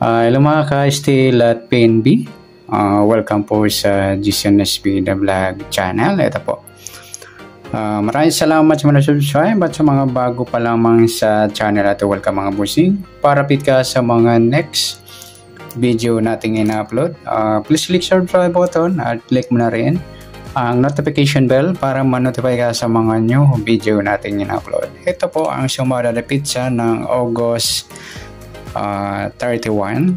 Hello mga ka-still at PNB. Welcome po sa GCNSB The Vlog channel. Ito po. Maraming salamat sa mga subscribe at sa mga bago pa lamang sa channel at welcome mga busing. Para pit ka sa mga next video nating ina-upload. Please click subscribe button at click mo na rin ang notification bell para ma-notify ka sa mga new video nating ina-upload. Ito po ang sumadadapit sa ng August 31.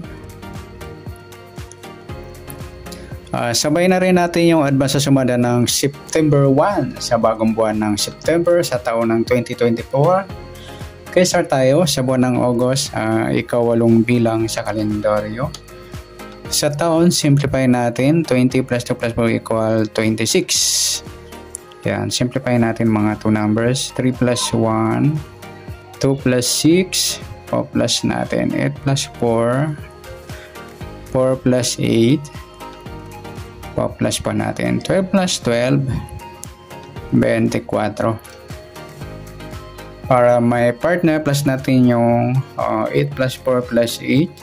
Sabay na rin natin yung advance sa sumada ng September 1 sa bagong buwan ng September sa taon ng 2024. Kaya start tayo sa buwan ng August, ikawalong bilang sa kalendaryo. Sa taon, simplify natin 20 plus 2 plus 4 equal 26. Yan, simplify natin mga 2 numbers, 3 plus 1, 2 plus 6, plus natin 8 plus 4, 4 plus 8, plus pa natin 12 plus 12, 24. Para may partner, plus natin yung 8 plus 4 plus 8,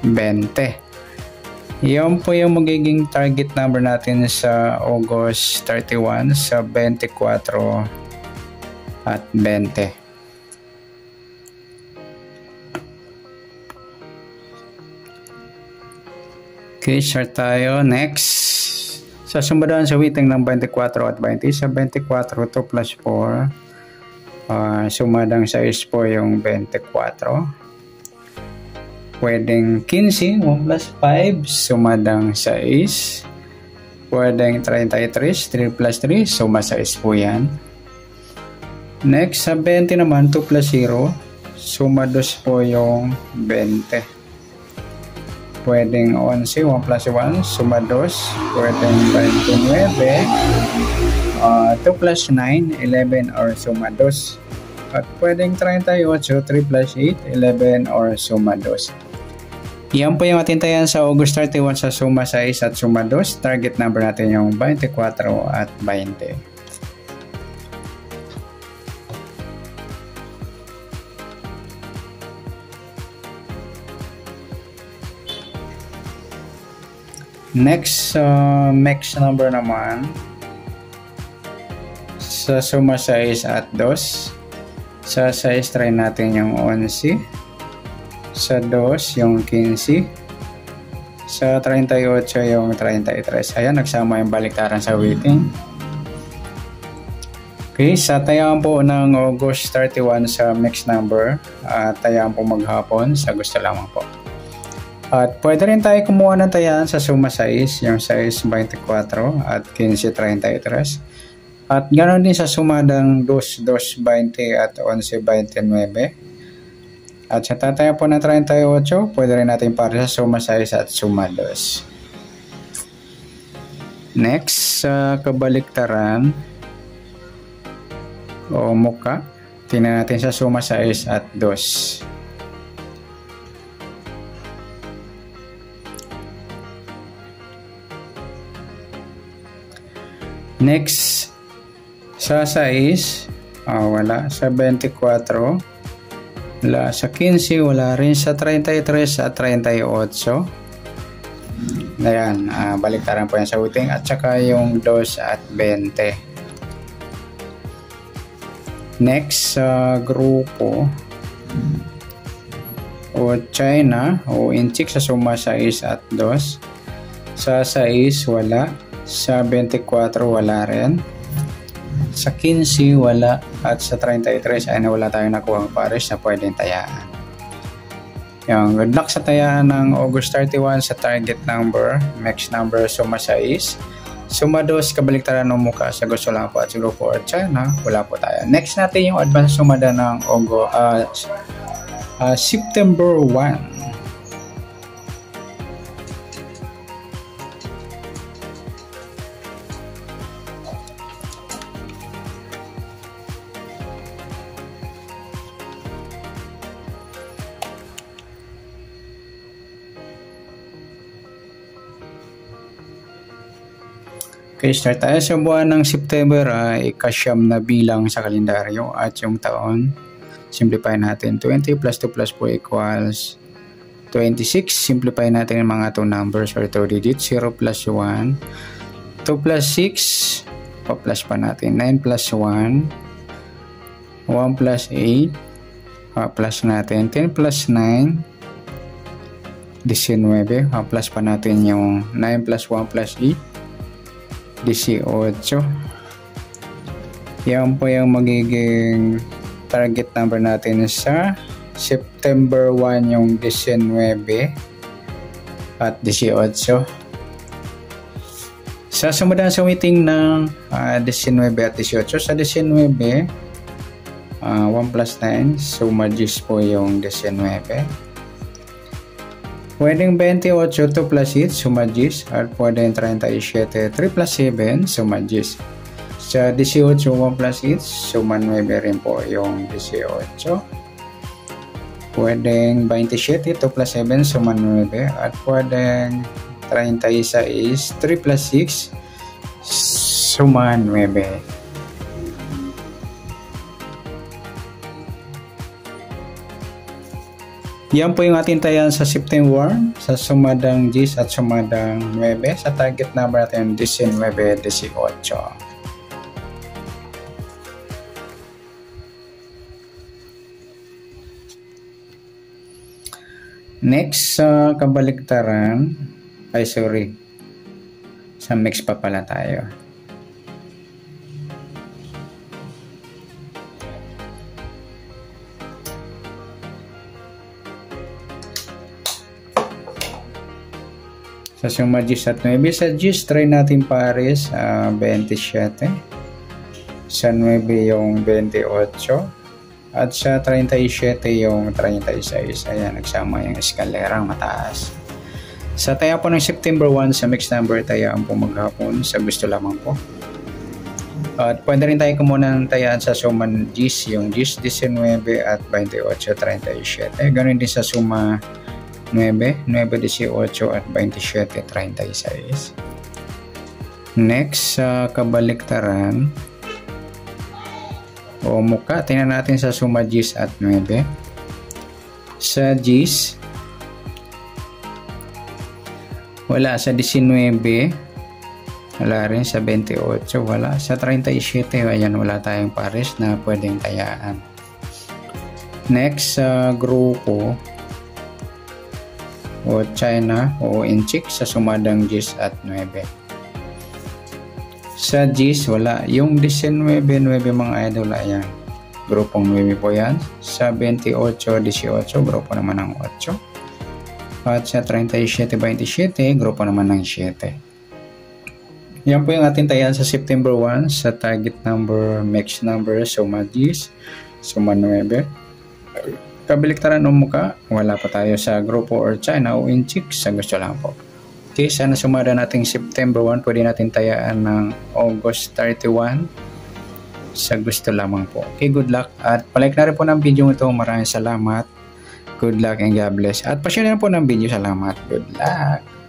20. Yan po yung magiging target number natin sa August 31 sa 24 at 20. Okay, start tayo. Next, sa sumundan sa waiting ng 24 at 20. Sa 24, 2 plus 4. Sumadang sa 6 po yung 24. Pwedeng 15, 1 plus 5. Sumadang sa 6. Pwedeng 33, 3 plus 3. Suma sa 6 po yan. Next, sa 20 naman, 2 plus 0. Sumados po yung 20. Pwedeng 11, 1 plus 1, suma 2. Pwedeng 29, 2 plus 9, 11 or suma 2. At pwedeng 38, 3 plus 8, 11 or suma 2. Yan po yung atintayan sa August 31 sa suma 6 at suma 2. Target number natin yung 24 at 20. Next, next number naman sa suma 6 at 2. Sa 6 try natin yung 11. Sa 2 yung 15. Sa 38 yung 33. Ayan, nagsama yung baliktaran sa waiting. Okay, sa tayaan po ng August 31 sa mixed number, tayaan po maghapon sa gusto lamang po. At pwede rin tayo kumuha ng tayaan sa suma 6, yung 6, 24 at 15, 33. At ganoon din sa sumadang 2, 2, 20 at 11, 29. At sa tataya po ng 38, pwede rin natin para sa suma 6 at suma 2. Next, sa kabaliktaran o muka, tingnan natin sa suma 6 at 2. Next, sa 6, wala. Sa 24, wala. Sa 15, wala rin. Sa 33 at 38. Ayan, baliktaran po yan sa waiting. At saka yung 2 at 20. Next, sa grupo o China o inchik sa suma 6 at 2. Sa 6, wala. Sa 24 wala rin. Sa 15 wala. At sa 33 ay wala tayong nakuha ang pares na pwedeng tayaan. Yung good luck sa tayaan ng August 31 sa target number, next number suma 6, suma 2, kabaliktaran ng muka sa gusto lang po at sa grupo or China, wala po tayo. Next natin yung advance sumada ng September 1. Okay, start tayo sa buwan ng September, ikasyam na bilang sa kalendaryo at yung taon. Simplify natin. 20 plus 2 plus 4 equals 26. Simplify natin yung mga 2 numbers or 2 digits. 0 plus 1. 2 plus 6. Pa-plus pa natin. 9 plus 1. 1 plus 8. Pa-plus natin. 10 plus 9. 19. Pa-plus pa natin yung 9 plus 1 plus 8. 18. Yan po yung magiging target number natin sa September 1, yung 19 at 18. Sa sumunod sa meeting ng 19 at 18, sa 19, 1 plus 9, suma 10 po yung 19. Pwedeng 28, 2 plus 8, suma 10. At pwedeng 37, 3 plus 7, suma 10. Sa 18, 1 plus 8, suma 9 rin po yung 18. Pwedeng 27, 2 plus 7, suma 9. At pwedeng 36, 3 plus 6, suma 9. Yan po yung ating tayan sa September sa sumadang 10 at sumadang 9 sa target number natin 19, 18. Next sa kabaliktaran, sa mix pa pala tayo. Sa suma 10 at 9, sa 10 try natin pares 27, sa 9 yung 28, at sa 37 yung 36. Ayan, nagsama yung escalerang mataas. Sa taya po ng September 1 sa mixed number, tayaan po maghapon sa gusto lamang po. At pwede rin tayo kumuha ng tayaan sa suma 10, yung 10, 19 at 28, 37. Ganun din sa suma 9, 18 at 27, 36. Next, sa kabaliktaran o muka, tingnan natin sa suma 10 at 9. Sa 10, wala. Sa 19, wala rin. Sa 28, wala. Sa 37, ayan, wala tayong pares na pwedeng tayaan. Next, sa grupo o China o Inchik sa sumadang 10 at 9. Sa 10, wala. Yung 19, 9 mga idol, ayan. Grupong 9 po yan. Sa 28, 18, grupo naman ng 8. At sa 37, 27, grupo naman ng 7. Yan po yung ating tayan sa September 1 sa target number, mixed number, suma 10, suma 9. Kabaliktaran o muka, wala pa tayo sa grupo or China o Inchik sa gusto lang po. Okay, sana sumada nating September 1, pwede natin tayaan ng August 31 sa gusto lamang po. Okay, good luck at palike na rin po ng video ito. Maraming salamat. Good luck and God bless. At pa-share na po ng video. Salamat. Good luck.